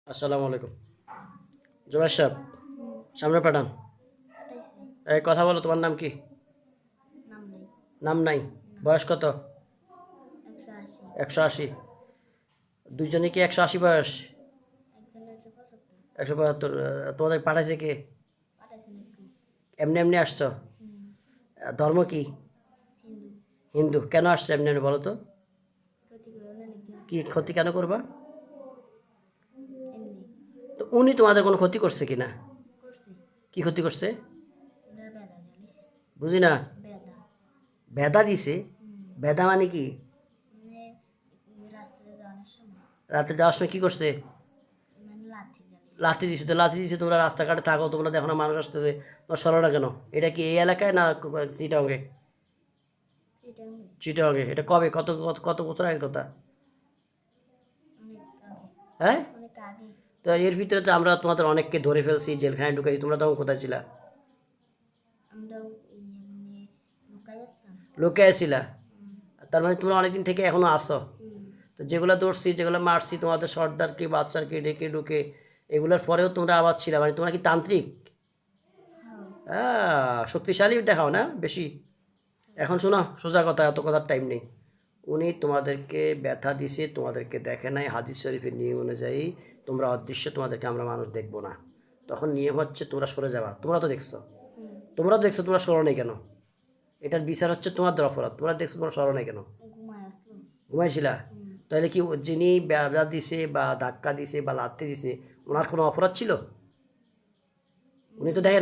আসসালামু আলাইকুম। জুবাইর সাহেব, সামনে পাঠান। এই কথা বলো, তোমার নাম কি? নাম নাই। বয়স কত? 180। দুইজনে কি 180 বয়স? 172। তোমাদের পাঠাইছে কে? এমনি এমনি আসছো? ধর্ম কি? হিন্দু। কেন আসছো এমনি এমনি বলো তো? কি ক্ষতি কেন করবা? তো উনি তোমাদের কোনো ক্ষতি করছে কিনা? কি ক্ষতি করছে? বুঝি না। ভেদা দিছে? ভেদা মানে কি? রাতে যাওয়ার সময় কি করছে? লাথি দিছে। তো লাথি দিছে, তোমরা রাস্তাঘাটে থাকো, তোমরা দেখো না মানুষ আসতেছে, তোমার সরো না কেন? এটা কি এই এলাকায় না চিটাঙ্গে? চিটাঙ্গে। এটা কবে, কত কত কত বছর আগের কথা? হ্যাঁ। তো এর ভিতরে তো আমরা তোমাদের অনেককে ধরে ফেলছি, জেলখানায় ঢুকাইছি, তোমরা তখন কোথায় ছিলা? লোকে আসছিলা? তার মানে তোমরা অনেকদিন থেকে এখনো আসো। তো যেগুলো ধরছি, যেগুলো মারছি, তোমাদের সর্দারকে বাচ্চাকে ডেকে ঢুকে, এগুলোর পরেও তোমরা আবার ছিলা, মানে তোমরা কি তান্ত্রিক? হ্যাঁ, শক্তিশালী দেখাও না বেশি। এখন শোনো, সোজা কথা, এত কথার টাইম নেই। উনি তোমাদেরকে ব্যথা দিছে, তোমাদেরকে দেখে নাই। হাদিস শরীফের নিয়ম অনুযায়ী তোমরা অদৃশ্য, তোমাদেরকে আমরা মানুষ দেখবো না। তখন নিয়ম হচ্ছে তোমরা সরে যাবা। তোমরা তো দেখছো, তোমরা সরো নাই কেন? এটার বিচার হচ্ছে তোমাদের অপরাধ। তোমরা দেখছো, তোমরা সরো নাই কেন? ঘুমাইছিলা? তাহলে কি যিনি ব্যথা দিছে বা ধাক্কা দিছে বা লাথি দিছে, ওনার কোনো অপরাধ ছিল? উনি তো দেখে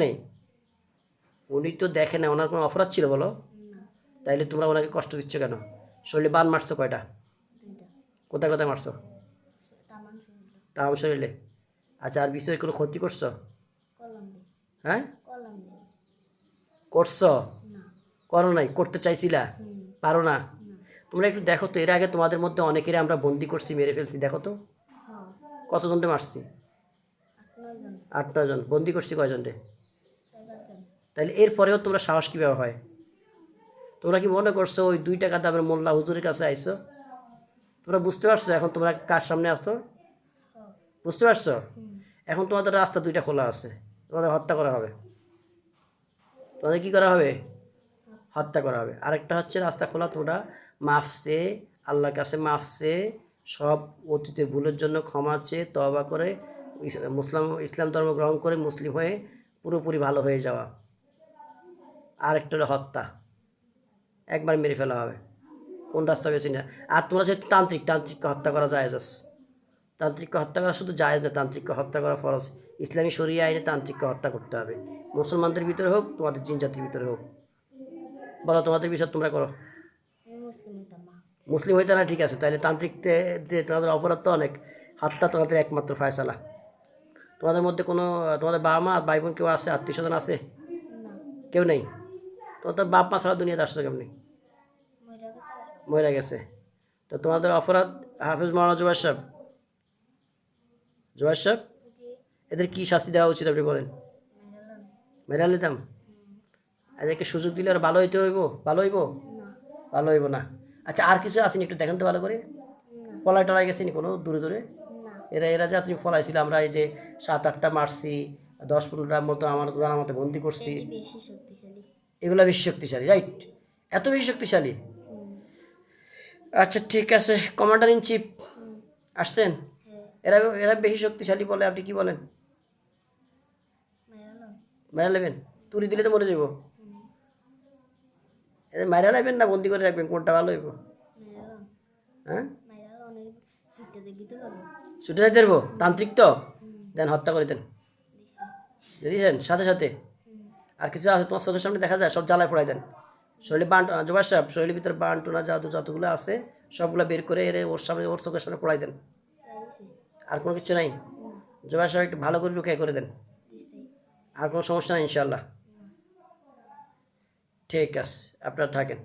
নাই। ওনার কোনো অপরাধ ছিল বলো? তাইলে তোমরা ওনাকে কষ্ট দিচ্ছ কেন? শরীরে বান মারছো কয়টা? কোথায় কোথায় মারছো? তাম শরীরে। আচ্ছা, আর বিষয়ে কোনো ক্ষতি করছো? হ্যাঁ, করছো? করো নাই? করতে চাইছিলা? পারো না? তোমরা একটু দেখো তো, এর আগে তোমাদের মধ্যে অনেকেরই আমরা বন্দি করছি, মেরে ফেলছি, দেখো তো কতজনকে মারছি। 8-9 জন বন্দি করছি, কয়জনকে? তাহলে এরপরেও তোমরা সাহস কীভাবে হয়? তোমরা কি মনে করছো ওই 2 টাকা দামের মোল্লা হুজুরের কাছে আইছো? তোমরা বুঝতে পারছো এখন তোমরা কার সামনে আসছো? বুঝতে পারছো? এখন তোমাদের রাস্তা 2টা খোলা আছে, তোমাদের হত্যা করা হবে। তোমাদের কি করা হবে? হত্যা করা হবে। আরেকটা হচ্ছে রাস্তা খোলা, তোমরা মাফ চেয়ে, আল্লাহর কাছে মাফ চেয়ে, সব অতীতের ভুলের জন্য ক্ষমা চেয়ে তওবা করে ইসলাম ধর্ম গ্রহণ করে মুসলিম হয়ে পুরোপুরি ভালো হয়ে যাওয়া। আরেকটা হলো হত্যা, একবার মেরে ফেলা হবে। কোন রাস্তা বেশি না? আর তোমরা যেহেতু তান্ত্রিককে হত্যা করা জায়েজ আছে। তান্ত্রিককে হত্যা করা শুধু জায়েজ না, তান্ত্রিককে হত্যা করা ফরজ। ইসলামী শরিয়া আইনে তান্ত্রিককে হত্যা করতে হবে, মুসলমানদের ভিতরে হোক, তোমাদের জিন জাতির ভিতরে হোক। বলো, তোমাদের বিষয় তোমরা করো। মুসলিম হইতে না, ঠিক আছে, তাহলে তান্ত্রিকতে যে তোমাদের অপরাধ তো অনেক। হত্যা তোমাদের একমাত্র ফায়সালা। তোমাদের মধ্যে কোনো, তোমাদের বাবা মা ভাই বোন কেউ আছে, আত্মীয় স্বজন আছে? কেউ নেই? তোমাদের বাপ মা ছাড়া দুনিয়াতে আসছো কেমনি? মরে গেছে। তো তোমাদের অপরাধ, হাফিজ মাওলানা জুবাইর সাহেব, এদের কি শাস্তি দেওয়া উচিত আপনি বলেন? মেরা নিতাম? এদেরকে সুযোগ দিলে আর ভালো হইতে হইব? ভালো হইব? ভালো হইব না। আচ্ছা, আর কিছু আসেনি একটু দেখেন তো ভালো করে। ফলাই টলাই গেছিনি কোনো দূরে দূরে? এরা এরা যা তুমি ফলাইছিল, আমরা এই যে 7-8টা মারছি, 10-15টার মতো আমার জানার মতো বন্দি করছি, এগুলো বেশি শক্তিশালী, রাইট? এত বেশি শক্তিশালী? আচ্ছা ঠিক আছে, কমান্ডার ইন চিফ আসছেন? এরা এরা বেশি শক্তিশালী বলে, আপনি কি বলেন? মেরা নেবেন? তুড়ি দিলে তো মরে যাব। এদের মাইরা লাইবেন না বন্দি করে রাখবেন, কোনটা ভালো হইব? হ্যাঁ, ছুটে যাইতে পারবো? তান্ত্রিক তো, দেন হত্যা করে দেন। বুঝেছেন? সাথে সাথে আর কিছু আছে তোমার চোখের সামনে দেখা যায়, সব জ্বালায় পড়াই দেন। শরীরে বান, জোবাইর সাহেব, শরীরের ভিতরে বান টোনা জাদু যতগুলো আছে সবগুলো বের করে এর ওর সামনে, ওর চোখের সামনে পড়াই দেন। আর কোনো কিছু নাই? জোবাইর সাহেব একটু ভালো করে রুকিয়া করে দেন। আর কোনো সমস্যা নাই ইনশাল্লাহ? ঠিক আছে, আপনারা থাকেন।